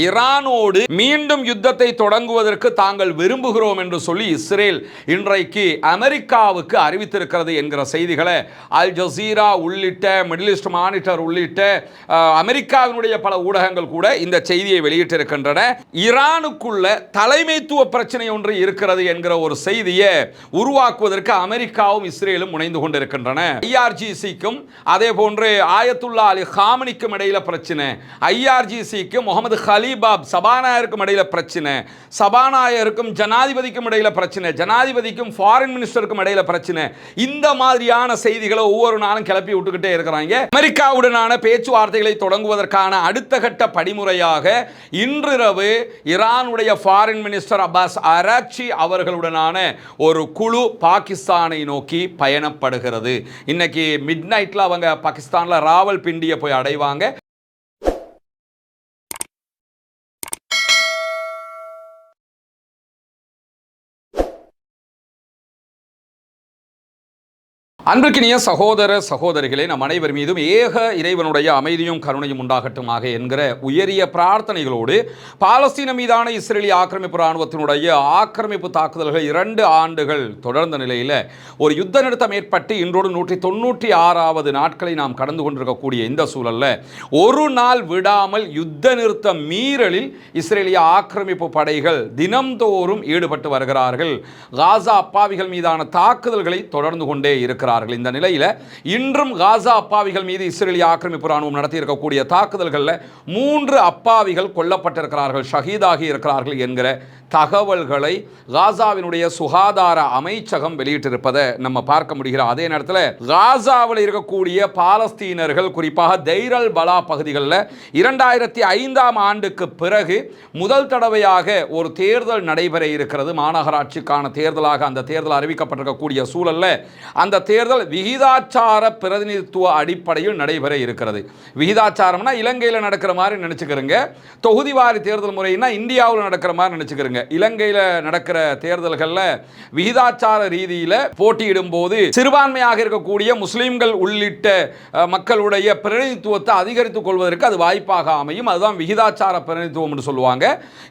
ஈரானோடு மீண்டும் யுத்தத்தை தொடங்குவதற்கு தாங்கள் விரும்புகிறோம் என்று சொல்லி இஸ்ரேல் இன்றைக்கு அமெரிக்காவுக்கு அறிவித்திருக்கிறது என்கிற செய்திகளை அல் ஜசீரா உள்ளிட்ட மிடில் ஈஸ்ட் மானிட்டர் உள்ளிட்ட அமெரிக்காவினுடைய பல ஊடகங்கள் கூட இந்த செய்தியை வெளியிட்டிருக்கின்றன. ஈரானுக்குள்ள தலைமைத்துவ பிரச்சனை ஒன்று இருக்கிறது என்கிற ஒரு செய்தியை உருவாக்குவதற்கு அமெரிக்காவும் இஸ்ரேலும் முனைந்து கொண்டிருக்கின்றன. ஐஆர்ஜிசிக்கும் அதே போன்று ஆயத்துல்லா அலி ஹாமனிக்கும் இடையில பிரச்சனை, ஐஆர்ஜிசிக்கும் முகமது கலீபாப் சபாநாயகருக்கும் இடையில பிரச்சனை, சபாநாயகருக்கும் ஜனாதிபதிக்கும் இடையில பிரச்சனை, ஜனாதிபதிக்கும் ஃபாரின் மினிஸ்டருக்கும் இடையில பிரச்சனை. இந்த மாதிரியான செய்திகளை ஒவ்வொரு நாளும் கிளப்பி விட்டுக்கிட்டே இருக்கிறாங்க. அமெரிக்காவுடனான பேச்சுவார்த்தைகளை தொடங்குவதற்கான அடுத்த கட்ட படிமுறையாக இன்றிரவு ஈரானுடைய ஃபாரின் மினிஸ்டர் அப்பாஸ் அராக்சி அவர்களுடனான ஒரு குழு பாகிஸ்தானை நோக்கி பயணப்படுகிறது. இன்னைக்கு மிட் நைட்ல அவங்க பாகிஸ்தான்ல ராவல்பிண்டியை போய் அடைவாங்க. அன்பிற்கினிய சகோதர சகோதரிகளே, நம் அனைவர் மீதும் ஏக இறைவனுடைய அமைதியும் கருணையும் உண்டாகட்டுமாக என்கிற உயரிய பிரார்த்தனைகளோடு பாலஸ்தீன மீதான இஸ்ரேலிய ஆக்கிரமிப்பு இராணுவத்தினுடைய ஆக்கிரமிப்பு தாக்குதல்கள் 2 ஆண்டுகள் தொடர்ந்த நிலையில் ஒரு யுத்த நிறுத்தம் ஏற்பட்டு இன்றோடு 196வது நாட்களை நாம் கடந்து கொண்டிருக்கக்கூடிய இந்த சூழலில் ஒரு நாள் விடாமல் யுத்த நிறுத்த மீறலில் இஸ்ரேலிய ஆக்கிரமிப்பு படைகள் தினம்தோறும் ஈடுபட்டு வருகிறார்கள். காசா அப்பாவிகள் மீதான தாக்குதல்களை தொடர்ந்து கொண்டே இருக்கிறார்கள். இந்த நிலையில் இன்றும் காசா அப்பாவிகள் மீது இஸ்ரேலிய ஆக்கிரமிப்பு ராணுவம் நடத்தி இருக்கக்கூடிய தாக்குதல்களில் 3 அப்பாவிகள் கொல்லப்பட்டிருக்கிறார்கள், ஷஹீதாகி இருக்கிறார்கள் என்கிற தகவல்களை காசாவினுடைய சுகாதார அமைச்சகம் வெளியிட்டிருப்பதை நம்ம பார்க்க முடிகிறோம். அதே நேரத்தில் காசாவில் இருக்கக்கூடிய பாலஸ்தீனர்கள் குறிப்பாக தைர் அல் பலா பகுதிகளில் 2005ஆம் ஆண்டுக்கு பிறகு முதல் தடவையாக ஒரு தேர்தல் நடைபெற இருக்கிறது. மாநகராட்சிக்கான தேர்தலாக அந்த தேர்தல் அறிவிக்கப்பட்டிருக்கக்கூடிய சூழலில் அந்த தேர்தல் விகிதாச்சார பிரதிநிதித்துவ அடிப்படையில் நடைபெற இருக்கிறது. விகிதாச்சாரம்னா இலங்கையில் நடக்கிற மாதிரி நினைச்சுக்கிறங்க, தொகுதிவாரி தேர்தல் முறைனா இந்தியாவில் நடக்கிற மாதிரி நினைச்சுக்கிறங்க. இலங்கையில் நடக்கிற தேர்தல்களில் விகிதாச்சார ரீதியில் போட்டியிடும் போது சிறுபான்மையாக இருக்கக்கூடிய முஸ்லிம்கள் உள்ளிட்ட மக்களுடைய பிரதிநிதித்துவத்தை அதிகரித்துக் கொள்வதற்கு அது வாய்ப்பாக அமையும். அதுதான் விகிதாச்சார பிரதிநிதித்துவம் என்று சொல்லுவாங்க.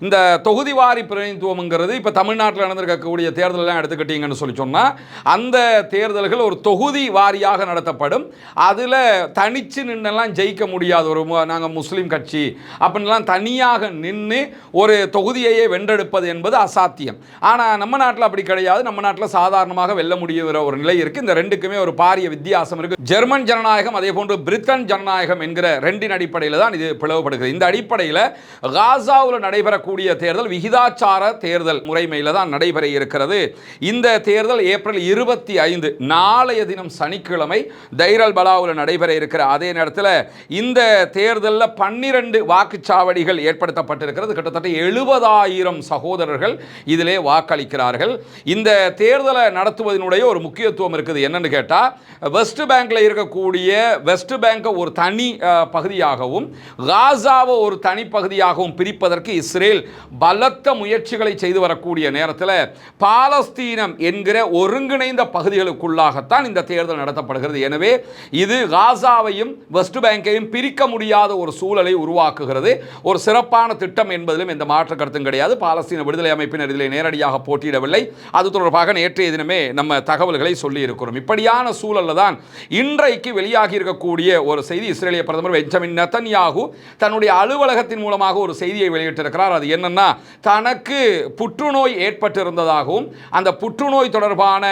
இந்த தொகுதிவாரி பிரதிநிதித்துவம்ங்கிறது இப்போ தமிழ்நாட்டில் நடந்திருக்கக்கூடிய தேர்தலெல்லாம் எடுத்துக்கிட்டீங்கன்னு சொல்லி சொன்னால் அந்த தேர்தல்கள் ஒரு தொகுதி வாரியாக நடத்தப்படும். அதில் தனிச்சு நின்னெல்லாம் ஜெயிக்க முடியாது. ஒரு நாங்கள் முஸ்லீம் கட்சி அப்படின்லாம் தனியாக நின்று ஒரு தொகுதியையே வென்றெடுப்பது என்பது அசாத்தியம். ஆனால் நம்ம நாட்டில் அப்படி கிடையாது. நம்ம நாட்டில் சாதாரணமாக வெல்ல முடியுற ஒரு நிலை இருக்குது. இந்த ரெண்டுக்குமே ஒரு பாரிய வித்தியாசம் இருக்குது. ஜெர்மன் ஜனநாயகம் அதே போன்று பிரிட்டன் ஜனநாயகம் என்கிற 2 அடிப்படையில் தான் இது பிளவுபடுகிறது. இந்த அடிப்படையில் காசாவில் நடைபெறக்கூடிய தேர்தல் விகிதாச்சார தேர்தல் முறைமையில் தான் நடைபெற இருக்கிறது. இந்த தேர்தல் ஏப்ரல் 25 நாளைய தினம் சனிக்கிழமை தைர் அல் பலாவில் நடைபெற இருக்கிற அதே நேரத்தில் இந்த தேர்தலில் 12 வாக்குச்சாவடிகள் ஏற்படுத்தப்பட்டிருக்கிறது. கிட்டத்தட்ட 70,000 சகோதரர்கள் இதிலே வாக்களிக்கிறார்கள். இந்த தேர்தலை நடத்துவதனுடைய ஒரு முக்கியத்துவம் இருக்குது. என்னன்னு கேட்டால் வெஸ்ட் பேங்க்ல இருக்கக்கூடிய வெஸ்ட் பேங்கை ஒரு தனி பகுதியாகவும் காசாவை ஒரு தனி பகுதியாகவும் பிரிப்பதற்கு இஸ்ரேல் பலத்த முயற்சிகளை செய்து வரக்கூடிய நேரத்தில் பாலஸ்தீனம் என்கிற ஒருங்கிணைந்த பகுதிகளுக்குள்ளாகத்தான் இந்த தேர்தல் நடத்தப்படுகிறது. எனவே இது காசாவையும் வெஸ்ட் பேங்கையும் பிரிக்க முடியாத ஒரு சூழலை உருவாக்குகிறது. ஒரு சிறப்பான திட்டம் என்பதிலும் எந்த மாற்று கருத்தும் கிடையாது. பாலஸ்தீன விடுதலை அமைப்பினர் இதில் நேரடியாக போட்டியிடவில்லை. அது தொடர்பாக நேற்றைய தினமே நம்ம தகவல்களை சொல்லி இருக்கிறோம். இப்படியான சூழலில் தான் இன்றைக்கு வெளியாகி இருக்கக்கூடிய ஒரு செய்தி. இஸ்ரேலிய பிரதமர் பெஞ்சமின் நெதன்யாகு தன்னுடைய அலுவலகத்தின் மூலமாக ஒரு செய்தியை வெளியிட்டிருக்கிறார். அது என்னன்னா, தனக்கு புற்றுநோய் ஏற்பட்டிருந்ததாகவும் அந்த புற்றுநோய் தொடர்பான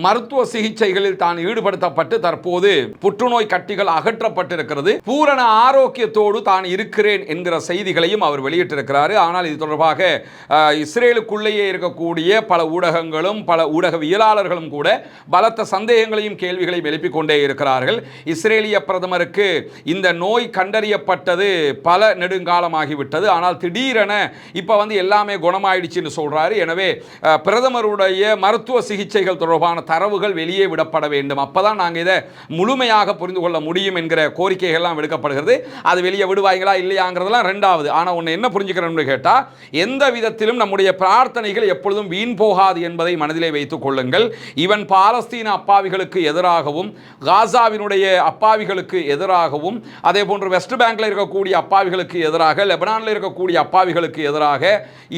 மருத்துவ சிகிச்சைகளில் தான் ஈடுபடுத்தப்பட்டு தற்போது புற்றுநோய் கட்டிகள் அகற்றப்பட்டிருக்கிறது, பூரண ஆரோக்கியத்தோடு தான் இருக்கிறேன் என்கிற செய்திகளையும் அவர் வெளியிட்டிருக்கிறார். ஆனால் இது தொடர்பாக இஸ்ரேலுக்குள்ளேயே இருக்கக்கூடிய பல ஊடகங்களும் பல ஊடகவியலாளர்களும் கூட பலத்த சந்தேகங்களையும் கேள்விகளையும் எழுப்பிக் கொண்டே இருக்கிறார்கள். இஸ்ரேலிய பிரதமருக்கு இந்த நோய் கண்டறியப்பட்டது பல நெடுங்காலமாகிவிட்டது. ஆனால் திடீரென இப்போ எல்லாமே குணமாயிடுச்சுன்னு சொல்றாரு. எனவே பிரதமருடைய மருத்துவ சிகிச்சைகள் தொடர்பான தரவுகள் வெளியே விடப்பட கொள்ளப்பட வேண்டும். அப்பதான் நாங்கள் இதை முழுமையாக புரிந்து கொள்ள முடியும் என்கிற கோரிக்கைகள்லாம் விடுக்கப்படுகிறது. அது வெளியே விடுவாங்களா இல்லையாங்கிறதெல்லாம் ரெண்டாவது. ஆனால் ஒன்று என்ன புரிஞ்சுக்கிறோம்னு கேட்டால், எந்த விதத்திலும் நம்முடைய பிரார்த்தனைகள் எப்பொழுதும் வீண் போகாது என்பதை மனதிலே வைத்துக் கொள்ளுங்கள். இவன் பாலஸ்தீன அப்பாவிகளுக்கு எதிராகவும், காசாவினுடைய அப்பாவிகளுக்கு எதிராகவும், அதே போன்று வெஸ்ட் பேங்க்ல இருக்கக்கூடிய அப்பாவிகளுக்கு எதிராக, லெபனானில் இருக்கக்கூடிய அப்பாவிகளுக்கு எதிராக,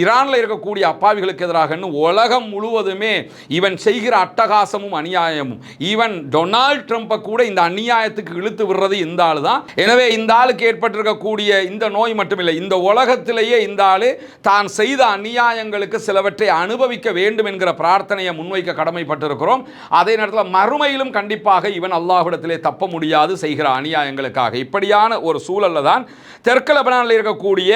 ஈரானில் இருக்கக்கூடிய அப்பாவிகளுக்கு எதிராக உலகம் முழுவதுமே இவன் செய்கிற அட்டகாசமும் அநியாயமும், ஈவன் டொனால்ட் ட்ரம்பை கூட இந்த அநியாயத்துக்கு இழுத்து விடுறது இந்த ஆளு தான். எனவே இந்த ஆளுக்கு ஏற்பட்டிருக்கக்கூடிய இந்த நோய் மட்டுமில்லை, இந்த உலகத்திலேயே இந்த ஆளு தான் செய்த அநியாயங்களுக்கு சிலவற்றை அனுபவிக்க வேண்டும் என்கிற பிரார்த்தனையை முன்வைக்க கடமைப்பட்டிருக்கிறோம். அதே நேரத்தில் மறுமையிலும் கண்டிப்பாக இவன் அல்லாஹ்விடத்திலே தப்ப முடியாது செய்கிற அநியாயங்களுக்காக. இப்படியான ஒரு சூழல்ல தான் தெற்கு லெபனானில் இருக்கக்கூடிய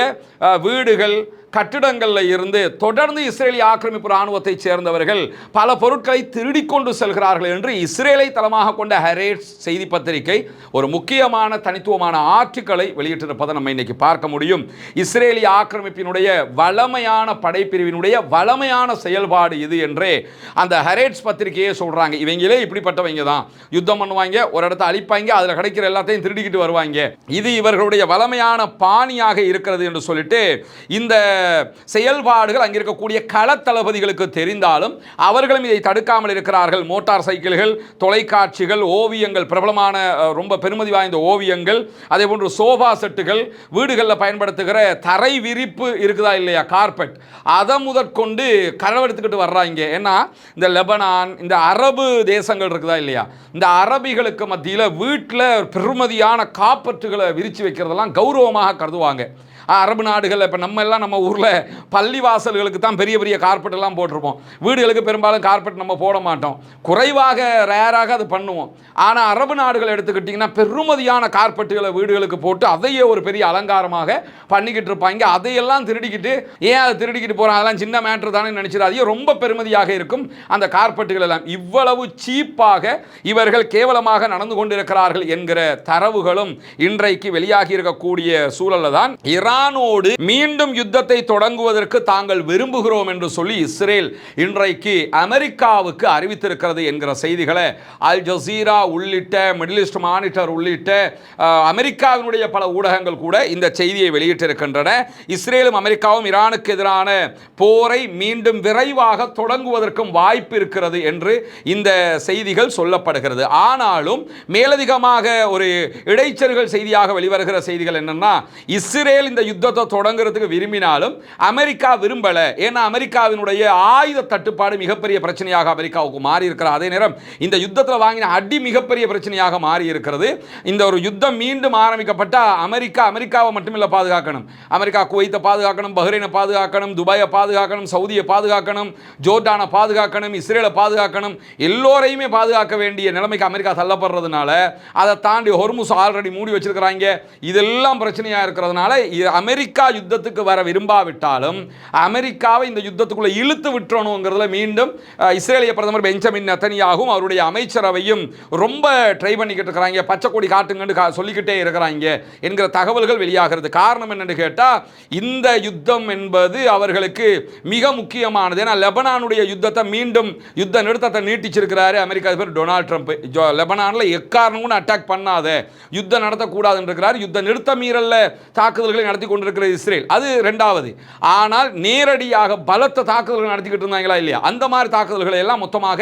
வீடுகள், கட்டிடங்களில் இருந்து தொடர்ந்து இஸ்ரேலிய ஆக்கிரமிப்பு இராணுவத்தைச் சேர்ந்தவர்கள் பல பொருட்களை திருடிக்கொண்டு செல்கிறார்கள் என்று இஸ்ரேலை தளமாக கொண்ட ஹெரேட்ஸ் செய்தி பத்திரிகை ஒரு முக்கியமான தனித்துவமான ஆர்டிக்கலை வெளியிட்டிருப்பதை நம்ம இன்னைக்கு பார்க்க முடியும். இஸ்ரேலிய ஆக்கிரமிப்பினுடைய வளமையான படைப்பிரிவினுடைய வளமையான செயல்பாடு இது என்றே அந்த ஹெரேட்ஸ் பத்திரிகையே சொல்றாங்க. இவங்களே இப்படிப்பட்டவங்க தான், யுத்தம் பண்ணுவாங்க, ஒரு இடத்தை அழிப்பாங்க, அதில் கிடைக்கிற எல்லாத்தையும் திருடிக்கிட்டு வருவாங்க, இது இவர்களுடைய வளமையான பாணியாக இருக்கிறது என்று சொல்லிட்டு இந்த செயல்பாடுகள் அங்கிருக்கக்கூடிய களத்தளபதிகளுக்கு தெரிந்தாலும் அவர்களும் இதை தடுக்காமல் இருக்கிறார்கள். மோட்டார் சைக்கிள்கள், தொலைக்காட்சிகள், ஓவியங்கள், பிரபலமான ரொம்ப பெருமதி வாய்ந்த ஓவியங்கள், அதே போன்று சோஃபா செட்டுகள், வீடுகளில் பயன்படுத்துகிற தரை விரிப்பு இருக்குதா இல்லையா, கார்பெட், அதை முதற்கொண்டு களவெடுத்துக்கிட்டு வர்றாங்க. ஏன்னா இந்த லெபனான், இந்த அரபு தேசங்கள் இருக்குதா இல்லையா, இந்த அரபிகளுக்கு மத்தியில் வீட்டில் பெருமதியான காப்பற்றுகளை விரித்து வைக்கிறதெல்லாம் கௌரவமாக கருதுவாங்க. அரபு நாடுகள், இப்போ நம்ம எல்லாம் நம்ம ஊரில் பள்ளி வாசல்களுக்கு தான் பெரிய பெரிய கார்பெட் எல்லாம் போட்டிருப்போம். வீடுகளுக்கு பெரும்பாலும் கார்பெட் நம்ம போட மாட்டோம், குறைவாக ரேராக அது பண்ணுவோம். ஆனால் அரபு நாடுகள் எடுத்துக்கிட்டிங்கன்னா பெருமதியான கார்பெட்டுகளை வீடுகளுக்கு போட்டு அதையே ஒரு பெரிய அலங்காரமாக பண்ணிக்கிட்டு இருப்பாங்க. அதையெல்லாம் திருடிக்கிட்டு, ஏன் அதை திருடிக்கிட்டு போகிறாங்க, அதெல்லாம் சின்ன மேட்ரு தானே நினச்சிடாதீங்க, ரொம்ப பெருமதியாக இருக்கும் அந்த கார்பெட்டுகள் எல்லாம். இவ்வளவு சீப்பாக இவர்கள் கேவலமாக நடந்து கொண்டிருக்கிறார்கள் என்கிற தரவுகளும் இன்றைக்கு வெளியாகி இருக்கக்கூடிய சூழலில் தான் ஈரானோடு மீண்டும் யுத்தத்தை தொடங்குவதற்கு தாங்கள் விரும்புகிறோம் என்று சொல்லி இஸ்ரேல் இன்றைக்கு அமெரிக்காவுக்கு அறிவித்திருக்கிறது என்கிற செய்திகளை அல் ஜசீரா உள்ளிட்ட, மிடில் ஈஸ்ட் மானிட்டர் உள்ளிட்ட அமெரிக்காவினுடைய பல ஊடகங்கள் கூட இந்த செய்தியை வெளியிட்டிருக்கின்றன. இஸ்ரேலும் அமெரிக்காவும் ஈரானுக்கு எதிரான போரை மீண்டும் விரைவாக தொடங்குவதற்கும் வாய்ப்பு இருக்கிறது என்று இந்த செய்திகள் சொல்லப்படுகிறது. ஆனாலும் மேலதிகமாக ஒரு இடைச்சல்கள் செய்தியாக வெளிவருகிற செய்திகள் என்னன்னா, இஸ்ரேல் இந்த யுத்தத்தை தொடங்குறதுக்கு விரும்பினாலும் அமெரிக்கா விரும்பல. ஏன்னா அமெரிக்காவினுடைய ஆயுத தட்டுப்பாடு மிகப்பெரிய பிரச்சனையாக அமெரிக்காவுக்கு மாறி இருக்கிறது. அதே நேரம் இந்த யுத்தத்தில் வாங்கின அடி மிகப்பெரிய பிரச்சனையாக மாறி இருக்கிறது. இந்த ஒரு யுத்தம் மீண்டும் ஆரம்பிக்கப்பட்ட அமெரிக்காவை மட்டுமில்ல பாதுகாக்கணும், அமெரிக்கா குவைத்தை பாதுகாக்கணும், பஹ்ரைனை பாதுகாக்கணும், துபாயை பாதுகாக்கணும், சவுதியை பாதுகாக்கணும், ஜோர்டானை பாதுகாக்கணும், இஸ்ரேலை பாதுகாக்கணும், எல்லோரையுமே பாதுகாக்க வேண்டிய நிலைமைக்கு அமெரிக்கா தள்ளப்படுறதுனால அதை தாண்டி ஹொர்முஸ் ஆல்ரெடி மூடி வச்சிருக்கிறாங்க. இதெல்லாம் பிரச்சனையாக இருக்கிறதுனால அமெரிக்கா யுத்தத்துக்கு வர விரும்பாவிட்டாலும் அமெரிக்காவை இந்த யுத்தத்துக்குள்ள இழுத்து விட்டுறணுங்கிறதுல மீண்டும் இஸ்ரேலிய பிரதமர் பெஞ்சமின் நெதன்யாகும் அவருடைய அமைச்சரவையும் ரொம்ப ட்ரை பண்ணிக்கிட்டு இருக்கிறாங்க. பச்சை கொடி காட்டுங்கன்னு சொல்லிக்கிட்டே இருக்கிறாங்க என்கிற தகவல்கள் வெளியாகிறது. காரணம் என்னன்னு கேட்டால், இந்த யுத்தம் என்பது அவர்களுக்கு மிக முக்கியமானது. ஏன்னா லெபனானுடைய யுத்தத்தை மீண்டும் யுத்த நிறுத்தத்தை நீட்டிச்சிருக்கிறாரு அமெரிக்கா அதிபர் டொனால்ட் ட்ரம்ப். லெபனானில் எக்காரணமும் அட்டாக் பண்ணாத, யுத்தம் நடத்தக்கூடாது இருக்கிறார். யுத்த நிறுத்த மீறல்ல தாக்குதல்களை நடத்தி கொண்டிருக்கிற இஸ்ரேல், அது இரண்டாவது. ஆனால் நேரடியாக பலத்த தாக்குதல்கள் நடத்திக்கிட்டு இருந்தாங்களா இல்லையா, அந்த மாதிரி தாக்குதல்களை எல்லாம் மொத்தமாக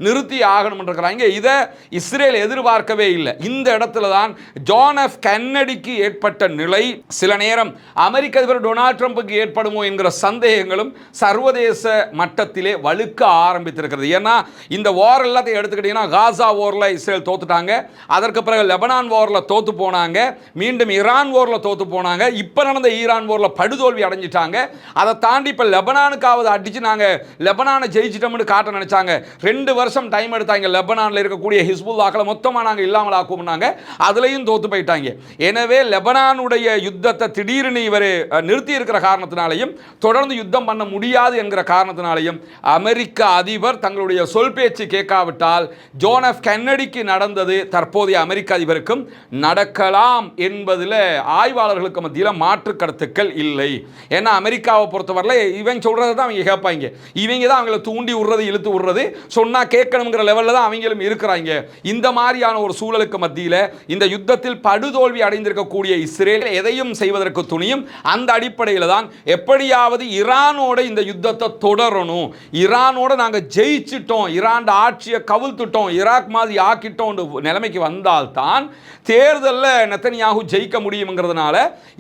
நிறுத்தி ஆகணும் இருக்கிறாங்க. இதை இஸ்ரேல் எதிர்பார்க்கவே இல்லை. இந்த இடத்துல தான் ஜான் எஃப் கென்னடிக்கு ஏற்பட்ட நிலை சில நேரம் அமெரிக்க அதிபர் டொனால்ட் ட்ரம்புக்கு ஏற்படுமோ என்கிற சந்தேகங்களும் சர்வதேச மட்டத்திலே வலுக்க ஆரம்பித்திருக்கிறது. ஏன்னா இந்த வார் எல்லாத்தையும் எடுத்துக்கிட்டீங்கன்னா, காசா வார்ல இஸ்ரேல் தோத்துட்டாங்க, அதற்கு பிறகு லெபனான் வார்ல தோத்து போனாங்க, மீண்டும் ஈரான் வார்ல தோத்து போனாங்க, இப்ப நடந்த ஈரான் போர்ல படுதோல்வி அடைஞ்சிட்டாங்க. அதை தாண்டி இப்ப லெபனானுக்காவது அடிச்சு நாங்க லெபனானை ஜெயிச்சிட்டோம்னு காட்ட நினைச்சாங்க. 2 வருஷம் டைம் எடுத்தாங்க. லெபனான்ல இருக்கக்கூடிய ஹிஸ்புல்லாக்களை மொத்தமா நாங்க இல்லாமல் ஆக்கும்னாங்க, அதுலயும் தோத்து போயிட்டாங்க. எனவே லெபனானுடைய யுத்தத்தை திடீர்னு இவர் நிறுத்தி இருக்கிற காரணத்தினாலையும், தொடர்ந்து யுத்தம் பண்ண முடியாது என்கிற காரணத்தினாலையும் அமெரிக்க அதிபர் தங்களுடைய சொல் பேச்சு கேட்காவிட்டால் ஜான் எஃப் கென்னடிக்கு நடந்தது தற்போதைய அமெரிக்க அதிபருக்கும் நடக்கலாம் என்பதில் ஆய்வாளர்களுக்கு மத்தியில் மாற்று கருத்துக்கள் இல்லை. ஏன்னா அமெரிக்காவை பொறுத்தவரையில் இவங்க சொல்றது தான் அவங்க கேட்பாங்க, இவங்க தான் அவங்களை தூண்டி விடுறது இழுத்து விடுறது, சொன்னா கேட்கணுங்கிற லெவலில் தான் அவங்களும் இருக்கிறாங்க. இந்த மாதிரியான ஒரு சூழலுக்கு மத்தியில் இந்த யுத்தத்தில் படுதோல்வி அடைந்திருக்கக்கூடிய இஸ்ரேல் எதையும் செய்வதற்கு துணியும். அந்த அடிப்படையில் தான் எப்படியாவது ஈரானோட இந்த யுத்தத்தை தொடரணும், ஈரானோட நாங்கள் ஜெயிச்சிட்டோம், ஈரான் ஆட்சியை கவிழ்த்துட்டோம், ஈராக் மாதிரி ஆக்கிட்டோம் நிலைமைக்கு வந்தால்தான் தேர்தலில் நெத்தனியாகு ஜெயிக்க முடியுங்கிறதுனால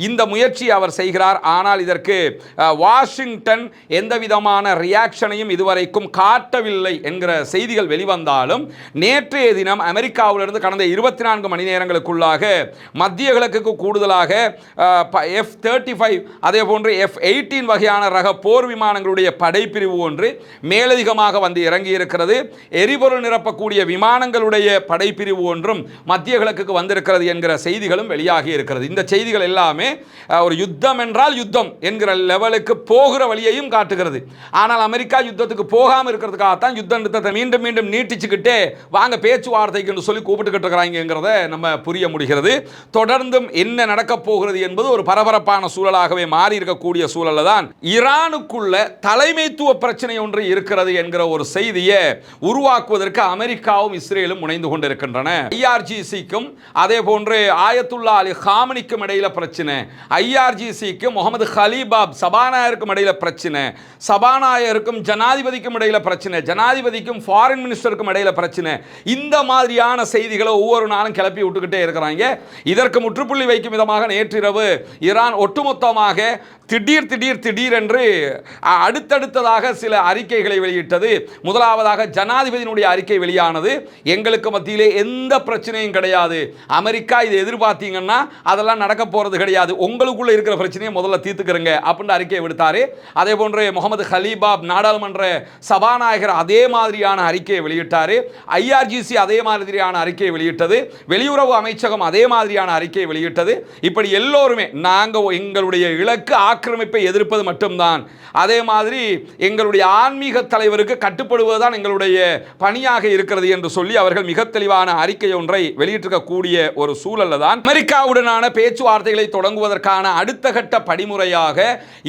இந்த முயற்சி அவர் செய்கிறார். ஆனால் இதற்கு வாஷிங்டன் எந்த விதமான ரியாக்ஷனையும் இதுவரைக்கும் காட்டவில்லை என்கிற செய்திகள் வெளிவந்தாலும் நேற்றைய தினம் அமெரிக்காவிலிருந்து கடந்த 24 மணி நேரங்களுக்குள்ளாக மத்திய கிழக்குக்கு கூடுதலாக F-35 அதே போன்று F-18 வகையான ரக போர் விமானங்களுடைய படைப்பிரிவு ஒன்று மேலதிகமாக வந்து இறங்கி இருக்கிறது. எரிபொருள் நிரப்பக்கூடிய விமானங்களுடைய படைப்பிரிவு ஒன்றும் மத்திய கிழக்குக்கு வந்திருக்கிறது என்கிற செய்திகளும் வெளியாகி இருக்கிறது. இந்த செய்திகள் எல்லாமே ஒரு யுத்தம் என்றால் யுத்தம் என்கிற லெவலுக்கு போகிற வழியையும் காட்டுகிறது. ஆனால் அமெரிக்கா யுத்தத்துக்கு போகாமல் இருக்கிறதுக்காகத்தான் யுத்த நிறுத்தத்தை மீண்டும் மீண்டும் நீட்டிச்சுக்கிட்டே வாங்க பேச்சுவார்த்தைக்கு சொல்லி கூப்பிட்டுக்கிட்டு இருக்கிறாங்கிறத நம்ம புரிய முடிகிறது. தொடர்ந்தும் என்ன நடக்க போகிறது என்பது ஒரு பரபரப்பான சூழலாகவே மாறி இருக்கக்கூடிய சூழலில் தான் ஈரானுக்குள்ள தலைமைத்துவ பிரச்சனை ஒன்று இருக்கிறது என்கிற ஒரு செய்தியை உருவாக்குவதற்கு அமெரிக்காவும் இஸ்ரேலும் முனைந்து கொண்டிருக்கின்றன. ஐஆர்ஜிசிக்கும் அதே போன்று ஆயத்துல்லா அலி ஹாமனிக்கும் இடையில பிரச்சனை, ஐஆர்ஜிசிக்கும் முகமது ஹலீபாப் சபாநாயகருக்கும் இடையில பிரச்சனை, சபாநாயகருக்கும் ஜனாதிபதிக்கும் இடையில பிரச்சனை, ஜனாதிபதிக்கும் ஃபாரின் மினிஸ்டருக்கும் இடையில பிரச்சனை. இந்த மாதிரியான செய்திகளை ஒவ்வொரு நாளும் கிளப்பி விட்டுக்கிட்டே இருக்கிறாங்க. இதற்கு முற்றுப்புள்ளி வைக்கும் விதமாக நேற்றிரவு ஈரான் ஒட்டுமொத்தமாக திடீர் என்று அடுத்தடுத்ததாக சில அறிக்கைகளை வெளியிட்டது. முதலாவதாக ஜனாதிபதியினுடைய அறிக்கை வெளியானது. எங்களுக்கு மத்தியிலே எந்த பிரச்சனையும் கிடையாது, அமெரிக்கா இதை எதிர்பார்த்தீங்கன்னா அதெல்லாம் நடக்க போறது கிடையாது, உங்களுக்குள்ள இருக்கிற பிரச்சனையை முதல்ல தீர்த்துக்கிறங்க அப்படின்னு அறிக்கை விடுத்தாரு. அதே போன்று முகமது ஹலீபாப் நாடாளுமன்ற சபாநாயகர் அதே மாதிரியான அறிக்கையை வெளியிட்டாரு. ஐஆர்ஜிசி அதே மாதிரியான அறிக்கையை வெளியிட்டது. வெளியுறவு அமைச்சகம் அதே மாதிரியான அறிக்கையை வெளியிட்டது. இப்படி எல்லோருமே நாங்கள் எங்களுடைய இலக்கு ஆக்கிரமிப்பை எதிர்ப்பது மட்டும்தான், அதே மாதிரி எங்களுடைய ஆன்மீக தலைவருக்கு கட்டுப்படுவதுதான் எங்களுடைய பணியாக இருக்கிறது என்று சொல்லி அவர்கள் மிக தெளிவான அறிக்கை ஒன்றை வெளியிட்டிருக்கக்கூடிய ஒரு சூழல்ல தான் அமெரிக்காவுடனான பேச்சுவார்த்தைகளை தொடங்குவதற்கான அடுத்த கட்ட படிமுறையாக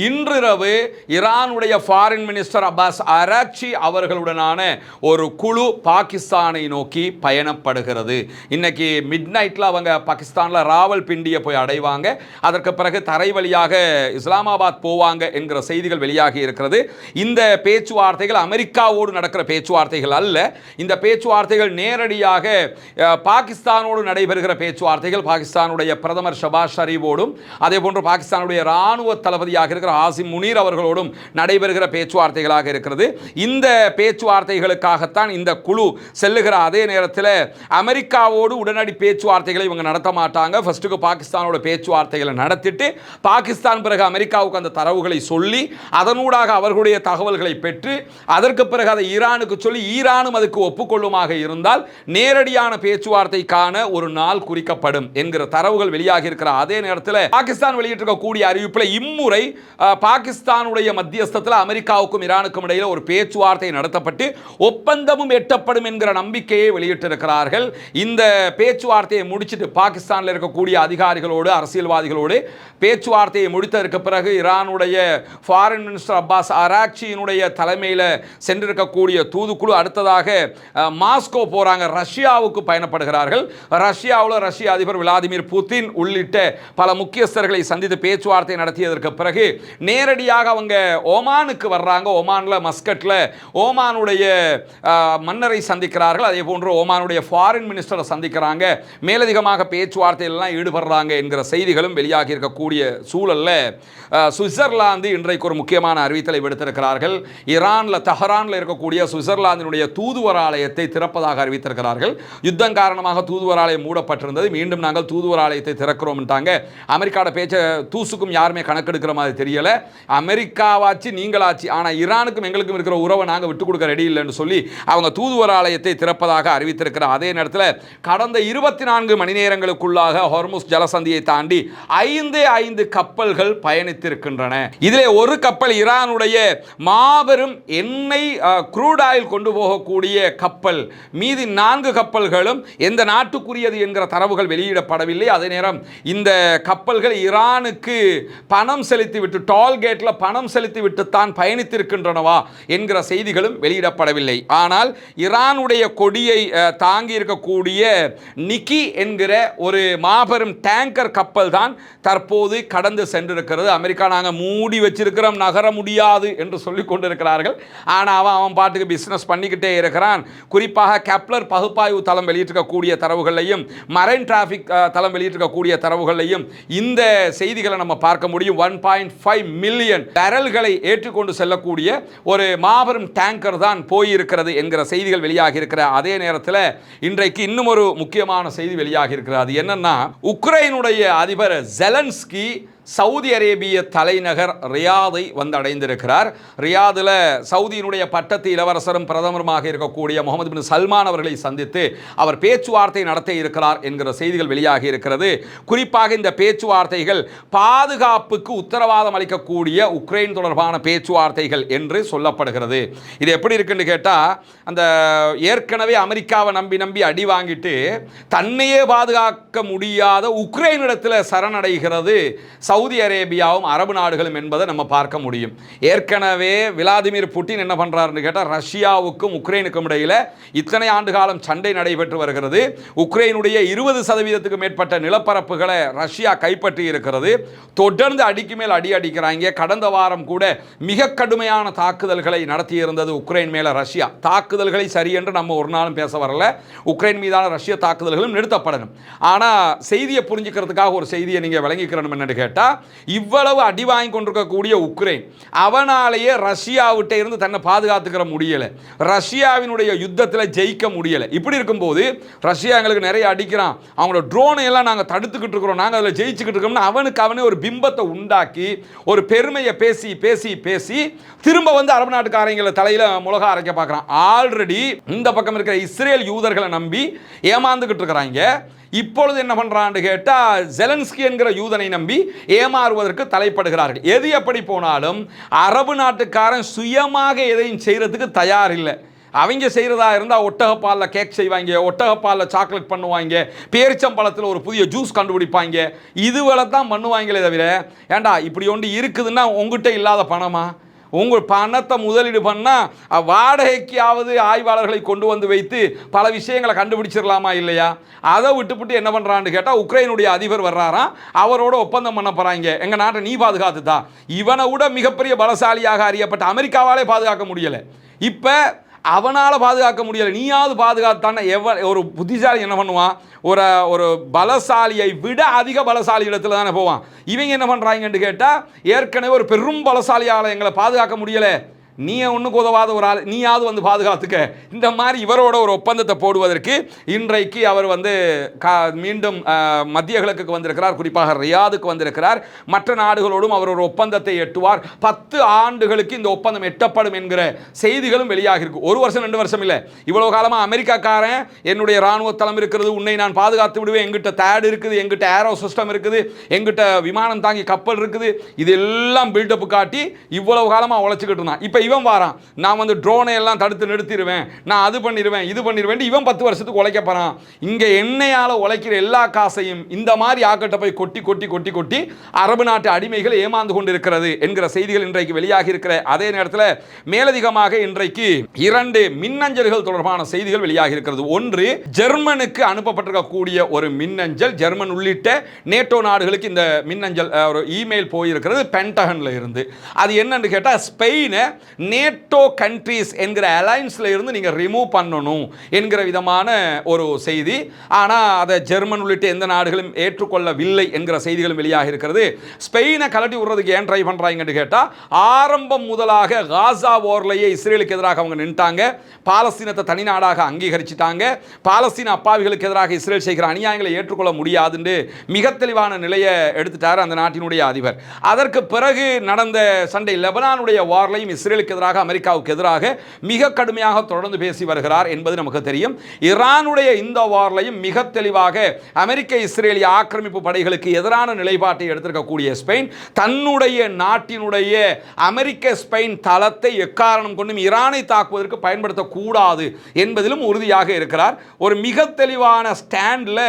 இன்றிரவு ஈரானுடைய ஃபாரின் மினிஸ்டர் அப்பாஸ் அராக்சி அவர்களுடனான ஒரு குழு பாகிஸ்தானை நோக்கி பயணப்படுகிறது. இன்னைக்கு மிட் நைட்ல அவங்க பாகிஸ்தான்ல ராவல்பிண்டியை போய் அடைவாங்க. அதற்கு பிறகு தரை வழியாக இஸ்லாமாபாத் போவாங்க என்கிற செய்திகள் வெளியாகி இருக்கிறது. இந்த பேச்சுவார்த்தைகள் அமெரிக்காவோடு நடக்கிற பேச்சுவார்த்தைகள் அல்ல. இந்த பேச்சுவார்த்தைகள் நேரடியாக பாகிஸ்தானோடு நடைபெறுகிற பேச்சுவார்த்தைகள். பாகிஸ்தானுடைய பிரதமர் ஷபாஸ் ஷரீஃபோடும் அதே போன்று பாகிஸ்தானுடைய ராணுவ தளபதியாக இருக்கிற ஆசிம் முனீர் அவர்களோடும் நடைபெறுகிற பேச்சுவார்த்தைகளாக இருக்கிறது. இந்த பேச்சுவார்த்தைகளுக்காகத்தான் இந்த குழு செல்லுகிற அதே நேரத்தில் அமெரிக்காவோடு உடனடி பேச்சுவார்த்தைகளை இவங்க நடத்த மாட்டாங்க. ஃபர்ஸ்ட்டுக்கு பாகிஸ்தானோட பேச்சுவார்த்தைகளை நடத்திட்டு பாகிஸ்தான் பிறகு அமெரிக்காவுக்கு அந்த தரவுகளை சொல்லி அதனூடாக அவர்களுடைய தகவல்களை பெற்று அதற்கு பிறகு அதை ஈரானுக்கு சொல்லி ஈரானும் அதுக்கு ஒப்புக்கொள்ளுமாக இருந்தால் நேரடியான பேச்சுவார்த்தைக்கான ஒரு நாள் குறிக்கப்படும் என்கிற தரவுகள் வெளியாகி இருக்கிற அதே நேரத்தில் பாகிஸ்தான் வெளியிட்டிருக்கக்கூடிய அறிவிப்பில் இம்முறை பாகிஸ்தானுடைய மத்தியஸ்தத்தில் அமெரிக்காவுக்கும் ஈரானுக்கும் இடையில் ஒரு பேச்சுவார்த்தை நடத்தப்பட்டு ஒப்பந்தமும் எட்டப்படும் என்கிற நம்பிக்கையை வெளியிட்டிருக்கிறார்கள். இந்த பேச்சுவார்த்தையை முடிச்சுட்டு பாகிஸ்தானில் இருக்கக்கூடிய அதிகாரிகளோடு அரசியல்வாதிகளோடு பேச்சுவார்த்தையை முடித்ததற்கு பிறகு ஈரானுடைய ஃபாரின் மினிஸ்டர் அப்பாஸ் அராக்சியினுடைய தலைமையில் சென்றிருக்கக்கூடிய தூதுக்குழு அடுத்ததாக மாஸ்கோ போறாங்க, ரஷ்யாவுக்கு பயணப்படுகிறார்கள். ரஷ்யாவில் ரஷ்ய அதிபர் விளாடிமிர் புதின் உள்ளிட்ட பல முக்கியஸ்தர்களை சந்தித்து பேச்சுவார்த்தை நடத்தியதற்கு பிறகு நேரடியாக அவங்க ஓமானுக்கு வர்றாங்க. ஓமானில் மஸ்கட்டில் ஓமானுடைய மன்னரை சந்திக்கிறார்கள். அதே போன்று ஓமானுடைய ஃபாரின் மினிஸ்டரை சந்திக்கிறாங்க. மேலதிகமாக பேச்சுவார்த்தையிலாம் ஈடுபடுறாங்க என்கிற செய்திகளும் வெளியாகி இருக்கக்கூடிய சூழல்ல சுவிட்சர்லாந்து இன்றைக்கு ஒரு முக்கியமான அறிவித்தலை விடுத்திருக்கிறார்கள். ஈரானில் தெஹரானில் இருக்கக்கூடிய சுவிட்சர்லாந்தினுடைய தூதுவராலயத்தை திறப்பதாக அறிவித்திருக்கிறார்கள். யுத்தம் காரணமாக தூதுவராலயம் மூடப்பட்டிருந்தது. மீண்டும் நாங்கள் தூதுவராலயத்தை திறக்கிறோம்ட்டாங்க. அமெரிக்காவோட பேச்ச தூசுக்கும் யாருமே கணக்கெடுக்கிற மாதிரி தெரியல. அமெரிக்காவாச்சு நீங்களாச்சு, ஆனால் ஈரானுக்கும் எங்களுக்கும் இருக்கிற உறவை நாங்கள் விட்டுக் கொடுக்க ரெடி இல்லைன்னு சொல்லி அவங்க தூதுவராலயத்தை திறப்பதாக அறிவித்திருக்கிற அதே நேரத்தில் கடந்த 24 மணி நேரங்களுக்குள்ளாக ஹொர்முஸ் ஜலசந்தியை தாண்டி 5 கப்பல்கள் பயணித்து பயணித்திருக்கின்றன. இதிலே ஒரு கப்பல் ஈரானுடைய மாபெரும் எண்ணெய் க்ரூட் ஆயில் கொண்டு போகக்கூடிய கப்பல். மீதி 4 கப்பல்களும் எந்த நாட்டுக்குரியது என்கிற தரவுகள் வெளியிடப்படவில்லை. அதே நேரம் இந்த கப்பல்கள் ஈரானுக்கு பணம் செலுத்திவிட்டு டோல்கேட்ல பணம் செலுத்திவிட்டு தான் பயணித்திருக்கின்றனவா என்கிற செய்திகளும் வெளியிடப்படவில்லை. ஆனால் ஈரானுடைய கொடியை தாங்கி இருக்கக்கூடிய நிக்கி என்கிற ஒரு மாபெரும் டேங்கர் கப்பல் தான் தற்போது கடந்து சென்றிருக்கிறது. அமெரிக்கா நாங்கள் மூடி வச்சிருக்கிறோம், நகர முடியாது என்று சொல்லிக் கொண்டிருக்கிறார்கள். ஆனால் அவன் பாட்டுக்கு பிசினஸ் பண்ணிக்கிட்டே இருக்கிறான். குறிப்பாக கெப்லர் பகுப்பாய்வு தளம் வெளியிட்டிருக்கக்கூடிய தரவுகளையும் மரைன் டிராபிக் தளம் வெளியிட்டிருக்கக்கூடிய தரவுகளையும் இந்த செய்திகளை நம்ம பார்க்க முடியும். 1.5 மில்லியன் பேரல்களை ஏற்றுக்கொண்டு செல்லக்கூடிய ஒரு மாபெரும் டேங்கர் தான் போயிருக்கிறது என்கிற செய்திகள் வெளியாகி இருக்கிற அதே நேரத்தில் இன்றைக்கு இன்னும் ஒரு முக்கியமான செய்தி வெளியாகி இருக்கிறது. அது என்னன்னா, உக்ரைனுடைய அதிபர் ஜெலன்ஸ்கி சவுதி அரேபிய தலைநகர் ரியாதை வந்தடைந்திருக்கிறார். ரியாதில் சவுதியினுடைய பட்டத்து இளவரசரும் பிரதமருமாக இருக்கக்கூடிய முகமது பின் சல்மான் அவர்களை சந்தித்து அவர் பேச்சுவார்த்தை நடத்த இருக்கிறார் என்கிற செய்திகள் வெளியாகி இருக்கிறது. குறிப்பாக இந்த பேச்சுவார்த்தைகள் பாதுகாப்புக்கு உத்தரவாதம் அளிக்கக்கூடிய உக்ரைன் தொடர்பான பேச்சுவார்த்தைகள் என்று சொல்லப்படுகிறது. இது எப்படி இருக்குன்னு கேட்டால், அந்த ஏற்கனவே அமெரிக்காவை நம்பி அடி வாங்கிட்டு தன்னையே பாதுகாக்க முடியாத உக்ரைனிடத்தில் சரணடைகிறது சவுதி அரேபியாவும் அரபு நாடுகளும் என்பதை நம்ம பார்க்க முடியும். ஏற்கனவே விளாடிமிர் புட்டின் என்ன பண்றாருன்னு கேட்டால், ரஷ்யாவுக்கும் உக்ரைனுக்கும் இடையில இத்தனை ஆண்டு காலம் சண்டை நடைபெற்று வருகிறது. உக்ரைனுடைய 20% மேற்பட்ட நிலப்பரப்புகளை ரஷ்யா கைப்பற்றி இருக்கிறது. தொடர்ந்து அடிக்கு மேல் அடி அடிக்கிறாங்க. கடந்த வாரம் கூட மிக கடுமையான தாக்குதல்களை நடத்தியிருந்தது உக்ரைன் மேல ரஷ்யா. தாக்குதல்களை சரி என்று நம்ம ஒரு நாளும் பேச வரல. உக்ரைன் மீதான ரஷ்ய தாக்குதல்களும் நிறுத்தப்படணும். ஆனால் செய்தியை புரிஞ்சுக்கிறதுக்காக ஒரு செய்தியை நீங்கள் விளங்கிக்கிறணும் என்னன்னு கேட்டால், இவ்வளவு அடி வாங்கி கொண்டிருக்கக்கூடிய உக்ரைன் அவனாலேயே ரஷ்யாவிட்ட இருந்து தன்னை பாதுகாத்துக்கிற முடியல, ரஷ்யாவினுடைய யுத்தத்தில் ஜெயிக்க முடியல. இப்படி இருக்கும்போது ரஷ்யா எங்களுக்கு நிறைய அடிக்கிறான், அவங்களோட ட்ரோனை எல்லாம் நாங்கள் தடுத்துக்கிட்டு இருக்கிறோம், நாங்கள் அதில் ஜெயிச்சுக்கிட்டு இருக்கோம்னு அவனே ஒரு பிம்பத்தை உண்டாக்கி ஒரு பெருமையை பேசி பேசி பேசி திரும்ப வந்து அரபு நாட்டுக்காரங்களை தலையில முளகா அரைக்க பார்க்குறான். ஆல்ரெடி இந்த பக்கம் இருக்கிற இஸ்ரேல் யூதர்களை நம்பி ஏமாந்துக்கிட்டு இருக்கிறாங்க. இப்பொழுது என்ன பண்றான்னு கேட்டா, ஜெலன்ஸ்கி என்கிற யூதனை நம்பி ஏமாறுவதற்கு தலைப்படுகிறார்கள். எது எப்படி போனாலும் அரபு நாட்டுக்காரன் சுயமாக எதையும் செய்யறதுக்கு தயார் இல்லை. அவங்க செய்கிறதா இருந்தால் ஒட்டகப்பாலில் கேக் செய்வாங்க, ஒட்டகப்பாலில் சாக்லேட் பண்ணுவாங்க, பேரிச்சம்பழத்தில் ஒரு புதிய ஜூஸ் கண்டுபிடிப்பாங்க. இதுவரை தான் பண்ணுவாங்களே தவிர, ஏண்டா இப்படி ஒன்று இருக்குதுன்னா உங்ககிட்ட இல்லாத பணமா? உங்கள் பணத்தை முதலீடு பண்ணால் வாடகைக்காவது ஆய்வாளர்களை கொண்டு வந்து வைத்து பல விஷயங்களை கண்டுபிடிச்சிடலாமா இல்லையா? அதை விட்டுவிட்டு என்ன பண்ணுறான்னு கேட்டால், உக்ரைனுடைய அதிபர் வர்றாராம், அவரோட ஒப்பந்தம் பண்ண போகிறாங்க, எங்கள் நாட்டை நீ பாதுகாத்துதா. இவனை விட மிகப்பெரிய பலசாலியாக அறியப்பட்ட அமெரிக்காவாலே பாதுகாக்க முடியலை. இப்போ அவனால் பாதுகாக்க முடியலை, நீயாவது பாதுகாத்தான ஒரு புத்திசாலி என்ன பண்ணுவான்? ஒரு பலசாலியை விட அதிக பலசாலி இடத்துல தானே போவான். இவங்க என்ன பண்ணுறாங்கன்னு கேட்டால், ஏற்கனவே ஒரு பெரும் பலசாலியால் எங்களை பாதுகாக்க முடியலை, நீ ஒன்றுக்கு உதவாத ஒரு ஆள், நீயாவது வந்து பாதுகாத்துக்க. இந்த மாதிரி இவரோட ஒரு ஒப்பந்தத்தை போடுவதற்கு இன்றைக்கு அவர் வந்து மீண்டும் மத்திய கிழக்குக்கு வந்திருக்கிறார், குறிப்பாக ரியாதுக்கு வந்திருக்கிறார். மற்ற நாடுகளோடும் அவர் ஒரு ஒப்பந்தத்தை எட்டுவார். 10 ஆண்டுகளுக்கு இந்த ஒப்பந்தம் எட்டப்படும் என்கிற செய்திகளும் வெளியாகி இருக்கு. 1 வருஷம் 2 வருஷம் இல்லை, இவ்வளவு காலமாக அமெரிக்காக்காரன் என்னுடைய இராணுவ தளம் இருக்கிறது, உன்னை நான் பாதுகாத்து விடுவேன், எங்கிட்ட தேட் இருக்குது, எங்கிட்ட ஏரோ சிஸ்டம் இருக்குது, எங்கிட்ட விமானம் தாங்கி கப்பல் இருக்குது, இதெல்லாம் பில்டப் காட்டி இவ்வளவு காலமாக உழைச்சிக்கிட்டு இருந்தான். இப்போ இவன் வாரான், நான் வந்து ட்ரோனை எல்லாம் தடுத்து நிறுத்திடுவேன், நான் அது பண்ணிடுவேன் இது பண்ணிடுவேன், இவன் 10 வருஷத்துக்கு உழைக்க போறான். இங்க எண்ணெயால உழைக்கிற எல்லா காசையும் இந்த மாதிரி ஆக்கட்ட போய் கொட்டி கொட்டி கொட்டி கொட்டி அரபு நாட்டு அடிமைகள் ஏமாந்து கொண்டிருக்கிறது என்கிற செய்திகள் இன்றைக்கு வெளியாகி இருக்கிற அதே நேரத்தில் மேலதிகமாக இன்றைக்கு 2 மின்னஞ்சல்கள் தொடர்பான செய்திகள் வெளியாகி இருக்கிறது. ஒன்று, ஜெர்மனுக்கு அனுப்பப்பட்டிருக்கக்கூடிய ஒரு மின்னஞ்சல், ஜெர்மன் உள்ளிட்ட நேட்டோ நாடுகளுக்கு இந்த மின்னஞ்சல் ஒரு இமெயில் போயிருக்கிறது பென்டகன்ல இருந்து. அது என்னன்னு கேட்டா, ஸ்பெயினை நேட்டோ கண்ட்ரீஸ் என்கிற அலைன்ஸ்ல இருந்து நீங்க ரிமூவ் பண்ணணும் என்கிற விதமான ஒரு செய்தி. ஆனால் அதை ஜெர்மன் உள்ளிட்ட எந்த நாடுகளும் ஏற்றுக்கொள்ளவில்லை என்கிற செய்திகளும் வெளியாக இருக்கிறது. ஸ்பெயினை கலட்டி விடுறதுக்கு ஏன் ட்ரை பண்றாங்கன்னு கேட்டா, ஆரம்பம் முதலாக காசா போர்லையே இஸ்ரேலுக்கு எதிராக அவங்க நின்ட்டாங்க, பாலஸ்தீனத்தை தனி நாடாக அங்கீகரிச்சிட்டாங்க, பாலஸ்தீன அப்பாவிகளுக்கு எதிராக இஸ்ரேல் செய்கிற அநியாயங்களை ஏற்றுக்கொள்ள முடியாதுன்னு மிக தெளிவான நிலையை எடுத்துட்டார் அந்த நாட்டினுடைய அதிபர். அதற்கு பிறகு நடந்த சண்டை, லெபனானுடைய வார்லையும் இஸ்ரேலுக்கு இஸ்ரேலுக்கு எதிராக, அமெரிக்காவுக்கு எதிராக மிக கடுமையாக தொடர்ந்து பேசி வருகிறார் என்பது நமக்கு தெரியும். ஈரானுடைய இந்த வார்லையும் மிக தெளிவாக அமெரிக்க இஸ்ரேலிய ஆக்கிரமிப்பு படைகளுக்கு எதிரான நிலைப்பாட்டை எடுத்திருக்கக்கூடிய ஸ்பெயின் தன்னுடைய நாட்டினுடைய அமெரிக்க ஸ்பெயின் தளத்தை எக்காரணம் கொண்டும் ஈரானை தாக்குவதற்கு பயன்படுத்தக்கூடாது என்பதிலும் உறுதியாக இருக்கிறார். ஒரு மிக தெளிவான ஸ்டாண்டில்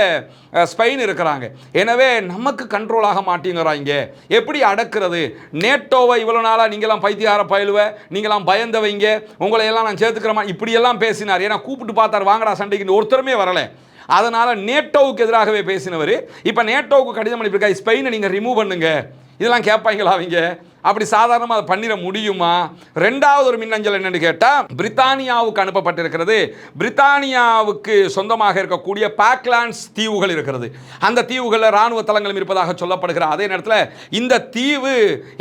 ஸ்பெயின் இருக்கிறாங்க. எனவே நமக்கு கண்ட்ரோல் ஆக மாட்டேங்கிறாங்க, எப்படி அடக்கிறது? நேட்டோவை இவ்வளவு நாளா நீங்களாம் பைத்தியார பயிலுவ, நீங்களாம் பயந்தவைங்க, உங்களை எல்லாம் நான் சேர்த்துக்கிறமா, இப்படியெல்லாம் பேசினார். ஏன்னா கூப்பிட்டு பார்த்தார், வாங்கடா சண்டைக்கு, ஒருத்தருமே வரல. அதனால நேட்டோவுக்கு எதிராகவே பேசினவர் இப்போ நேட்டோவுக்கு கடிதம் அனுப்பியிருக்கா, ஸ்பெயினை நீங்கள் ரிமூவ் பண்ணுங்க. இதெல்லாம் கேட்பாங்களா அவங்க? அப்படி சாதாரணமாக அதை பண்ணிட முடியுமா? ரெண்டாவது ஒரு மின்னஞ்சல் என்னன்னு கேட்டால், பிரித்தானியாவுக்கு அனுப்பப்பட்டிருக்கிறது. பிரித்தானியாவுக்கு சொந்தமாக இருக்கக்கூடிய பாக்லாண்ட்ஸ் தீவுகள் இருக்கிறது. அந்த தீவுகளில் இராணுவ தளங்களும் இருப்பதாக சொல்லப்படுகிற அதே நேரத்தில் இந்த தீவு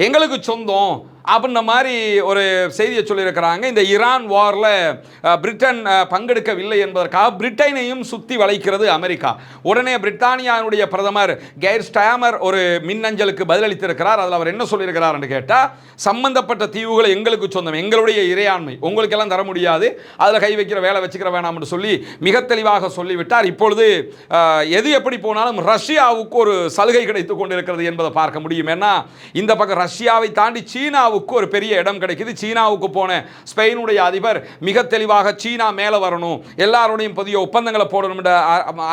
எங்களுக்கு சொந்தம் அப்படின்ற மாதிரி ஒரு செய்தியை சொல்லியிருக்கிறாங்க. இந்த ஈரான் வாரில் பிரிட்டன் பங்கெடுக்கவில்லை என்பதற்காக பிரிட்டனையும் சுற்றி வளைக்கிறது அமெரிக்கா. உடனே பிரித்தானியாவுடைய பிரதமர் கெய்ர் ஸ்டாமர் ஒரு மின்னஞ்சலுக்கு பதிலளித்திருக்கிறார். அதில் அவர் என்ன சொல்லியிருக்கிறார் என்று கேட்டால், சம்பந்தப்பட்ட தீவுகளை எங்களுக்கு சொந்தம், எங்களுடைய இறையாண்மை, உங்களுக்கெல்லாம் தர முடியாது, அதில் கை வைக்கிற வேலை வச்சுக்கிற வேணாம் என்று சொல்லி மிக தெளிவாக சொல்லிவிட்டார். இப்பொழுது எது எப்படி போனாலும் ரஷ்யாவுக்கு ஒரு சலுகை கிடைத்துக் கொண்டிருக்கிறது என்பதை பார்க்க முடியும். ஏன்னா இந்த பக்கம் ரஷ்யாவை தாண்டி சீனாவுக்கு ஒரு பெரிய இடம் கிடைக்குது. சீனாவுக்கு போன ஸ்பெயினுடைய அதிபர் மிக தெளிவாக சீனா மேலே வரணும், எல்லாரோடையும் புதிய ஒப்பந்தங்களை போடணும் என்ற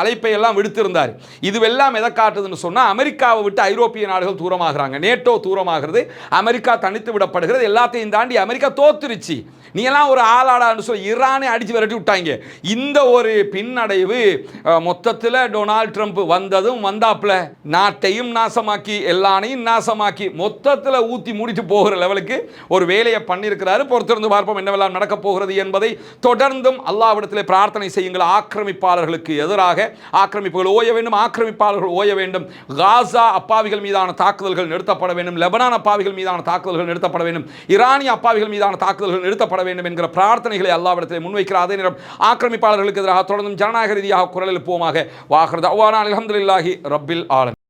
அழைப்பை எல்லாம் விடுத்திருந்தார். இதுவெல்லாம் எதை காட்டுதுன்னு சொன்னால், அமெரிக்காவை விட்டு ஐரோப்பிய நாடுகள் தூரமாகிறாங்க, நேட்டோ தூரமாகிறது, அமெரிக்கா தனித்து விடப்படுகிறது. எல்லாத்தையும் தாண்டி அமெரிக்கா தோத்துருச்சு, நீ எல்லாம் ஒரு ஆளாடான்னு சொல்லி ஈரானை அடித்து விரட்டி விட்டாங்க. இந்த ஒரு பின்னடைவு மொத்தத்தில் டொனால்ட் ட்ரம்ப் வந்ததும் வந்தாப்புல நாட்டையும் நாசமாக்கி எல்லாரையும் நாசமாக்கி மொத்தத்தில் ஊற்றி மூடிட்டு போகிற லெவலுக்கு ஒரு வேலையை பண்ணியிருக்கிறாரு. பொறுத்திருந்து பார்ப்போம் என்னவெல்லாம் நடக்கப் போகிறது என்பதை. தொடர்ந்தும் அல்லாஹ்விடத்தில் பிரார்த்தனை செய்யுங்கள். ஆக்கிரமிப்பாளர்களுக்கு எதிராக ஆக்கிரமிப்புகள் ஓய வேண்டும், ஆக்கிரமிப்பாளர்கள் ஓய வேண்டும். காசா அப்பாவிகள் மீதான தாக்குதல்கள் நிறுத்தப்பட வேண்டும், லெபனான் அப்பாவிகள் மீதான தாக்குதல்கள் நிறுத்தப்பட வேண்டும், ஈரானிய அப்பாவிகள் மீதான தாக்குதல்கள் நிறுத்தப்பட வேண்டும் என்கிற பிரார்த்தனைகளை அல்லாஹ்விடத்தில் முன்வைக்கிற அதே நேரம் ஆக்கிரமிப்பாளர்களுக்கு எதிராக தொடர்ந்தும் ஜனநாயக ரீதியாக குரல் எழுப்புவோமாக. வாஹிர் தஅவானா அல்ஹம்துலில்லாஹி ரப்பில் ஆலமீன்.